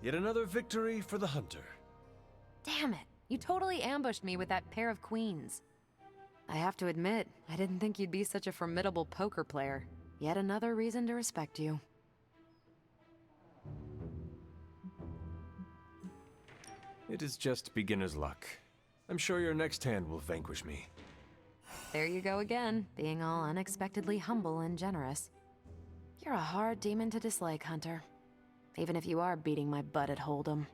Yet another victory for the hunter. Damn it, you totally ambushed me with that pair of queens. I have to admit, I didn't think you'd be such a formidable poker player. Yet another reason to respect you. It is just beginner's luck. I'm sure your next hand will vanquish me. There you go again, being all unexpectedly humble and generous. You're a hard demon to dislike, Hunter. Even if you are beating my butt at Hold'em.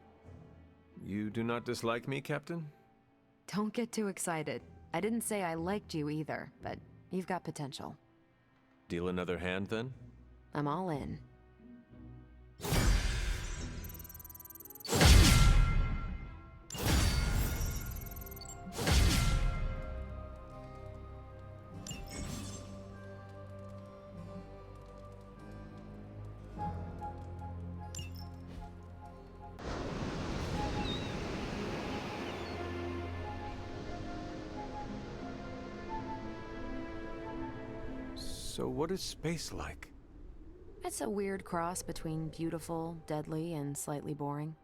You do not dislike me, Captain? Don't get too excited. I didn't say I liked you either, but you've got potential. Deal another hand, then? I'm all in. So what is space like? It's a weird cross between beautiful, deadly, and slightly boring.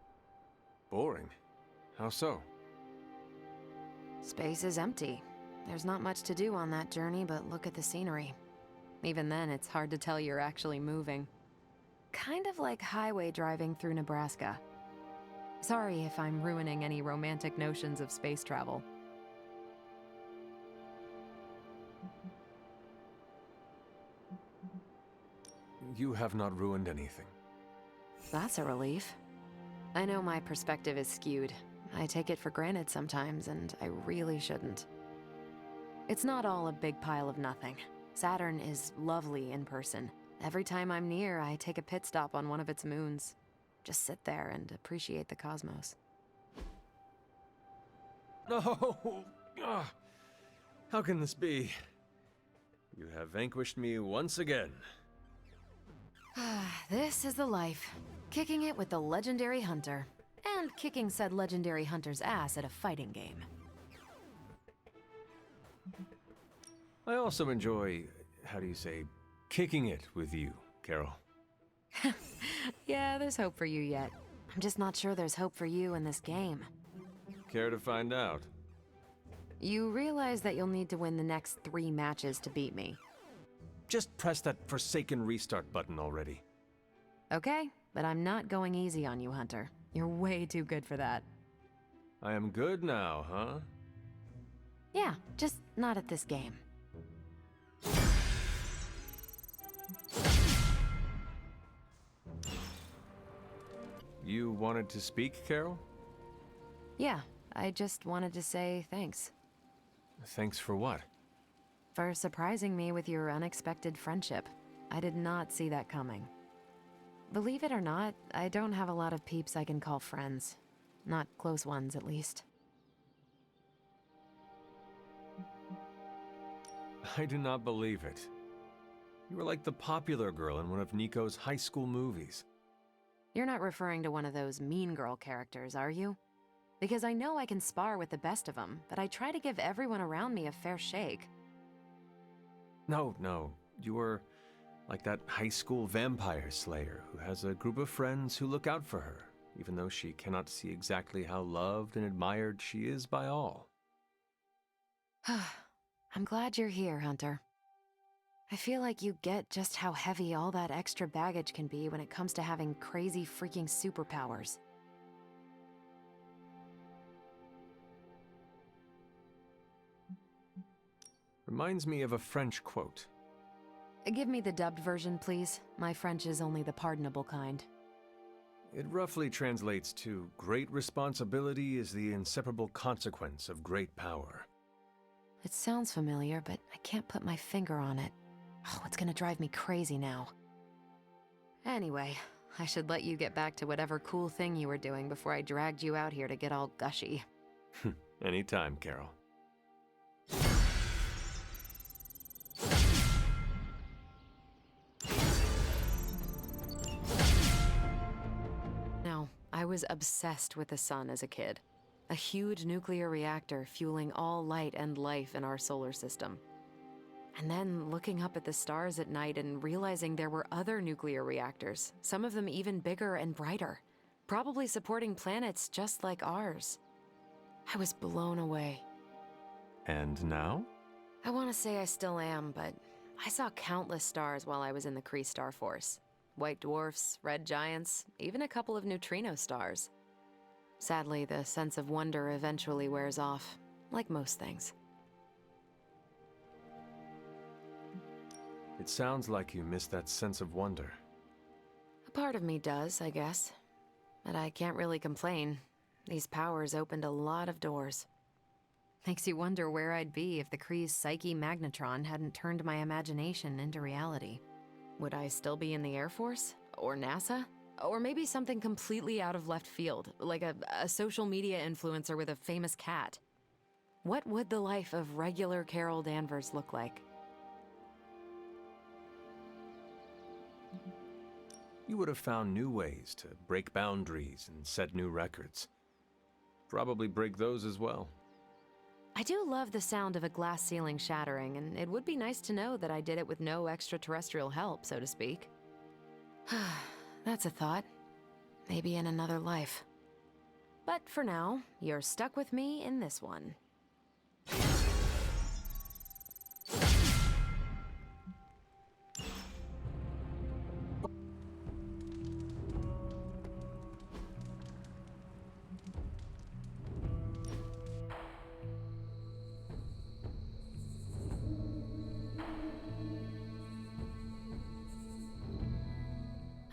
Boring? How so? Space is empty. There's not much to do on that journey but look at the scenery. Even then, it's hard to tell you're actually moving. Kind of like highway driving through Nebraska. Sorry if I'm ruining any romantic notions of space travel. You have not ruined anything. That's a relief. I know my perspective is skewed. I take it for granted sometimes, and I really shouldn't. It's not all a big pile of nothing. Saturn is lovely in person. Every time I'm near, I take a pit stop on one of its moons. Just sit there and appreciate the cosmos. No! Ah, how can this be? You have vanquished me once again. This is the life. Kicking it with the legendary hunter. And kicking said legendary hunter's ass at a fighting game. I also enjoy, how do you say, kicking it with you, Carol. Yeah, there's hope for you yet. I'm just not sure there's hope for you in this game. Care to find out? You realize that you'll need to win the next 3 matches to beat me. Just press that forsaken restart button already. Okay, but I'm not going easy on you, Hunter. You're way too good for that. I am good now, huh? Yeah, just not at this game. You wanted to speak, Carol? Yeah, I just wanted to say thanks. Thanks for what? For surprising me with your unexpected friendship. I did not see that coming. Believe it or not, I don't have a lot of peeps I can call friends. Not close ones, at least. I do not believe it. You were like the popular girl in one of Nico's high school movies. You're not referring to one of those mean girl characters, are you? Because I know I can spar with the best of them, but I try to give everyone around me a fair shake. No. You were like that high school vampire slayer who has a group of friends who look out for her, even though she cannot see exactly how loved and admired she is by all. I'm glad you're here, Hunter. I feel like you get just how heavy all that extra baggage can be when it comes to having crazy freaking superpowers. Reminds me of a French quote. Give me the dubbed version, please. My French is only the pardonable kind. It roughly translates to, "Great responsibility is the inseparable consequence of great power." It sounds familiar, but I can't put my finger on it. Oh, it's gonna drive me crazy now. Anyway, I should let you get back to whatever cool thing you were doing before I dragged you out here to get all gushy. Anytime, Carol. Now, I was obsessed with the sun as a kid. A huge nuclear reactor fueling all light and life in our solar system. And then looking up at the stars at night and realizing there were other nuclear reactors, some of them even bigger and brighter. probably supporting planets just like ours. I was blown away. And now? I want to say I still am, but I saw countless stars while I was in the Kree Star Force. White dwarfs, red giants, even a couple of neutrino stars. Sadly, the sense of wonder eventually wears off, like most things. It sounds like you miss that sense of wonder. A part of me does, I guess. But I can't really complain. These powers opened a lot of doors. Makes you wonder where I'd be if the Kree's Psyche Magnetron hadn't turned my imagination into reality. Would I still be in the Air Force? Or NASA? Or maybe something completely out of left field, like a social media influencer with a famous cat? What would the life of regular Carol Danvers look like? You would have found new ways to break boundaries and set new records. Probably break those as well. I do love the sound of a glass ceiling shattering, and it would be nice to know that I did it with no extraterrestrial help, so to speak. That's a thought. Maybe in another life. But for now, you're stuck with me in this one.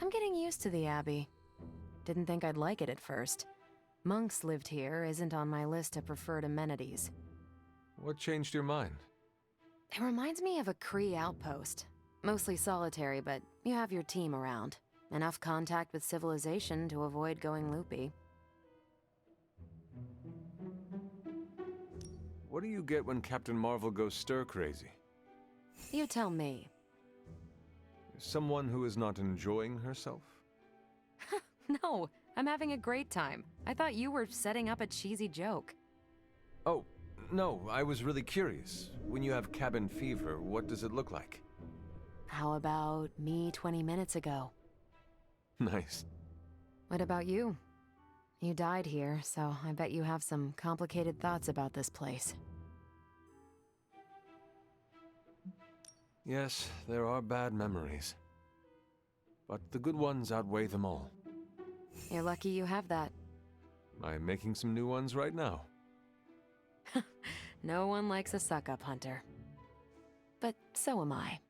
I'm getting used to the Abbey. Didn't think I'd like it at first. Monks lived here isn't on my list of preferred amenities. What changed your mind? It reminds me of a Kree outpost. Mostly solitary, but you have your team around. Enough contact with civilization to avoid going loopy. What do you get when Captain Marvel goes stir-crazy? You tell me. Someone who is not enjoying herself? No, I'm having a great time. I thought you were setting up a cheesy joke. Oh, no, I was really curious. When you have cabin fever, what does it look like? How about me 20 minutes ago? Nice. What about you? You died here, so I bet you have some complicated thoughts about this place. Yes, there are bad memories. But the good ones outweigh them all. You're lucky you have that. I'm making some new ones right now. No one likes a suck-up, Hunter. But so am I.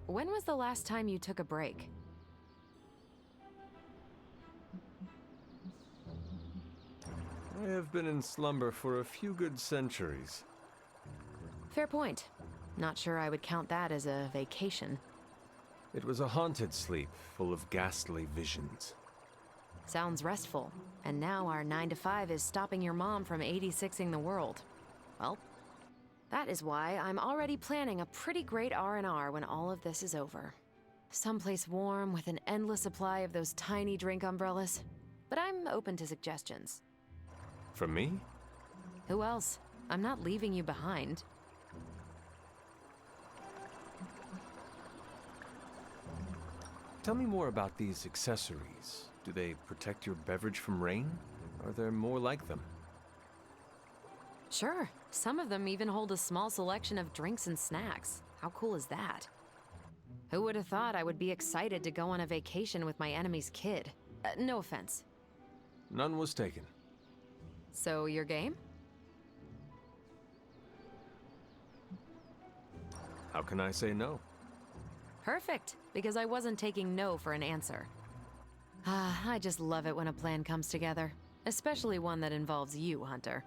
When was the last time you took a break? I have been in slumber for a few good centuries. Fair point. Not sure I would count that as a vacation. It was a haunted sleep, full of ghastly visions. Sounds restful. And now our 9 to 5 is stopping your mom from 86ing the world. Well, that is why I'm already planning a pretty great R&R when all of this is over. Someplace warm with an endless supply of those tiny drink umbrellas. But I'm open to suggestions. From me? Who else? I'm not leaving you behind. Tell me more about these accessories. Do they protect your beverage from rain? Are there more like them? Sure. Some of them even hold a small selection of drinks and snacks. How cool is that? Who would have thought I would be excited to go on a vacation with my enemy's kid? No offense. None was taken. So, your game? How can I say no? Perfect, because I wasn't taking no for an answer. I just love it when a plan comes together. Especially one that involves you, Hunter.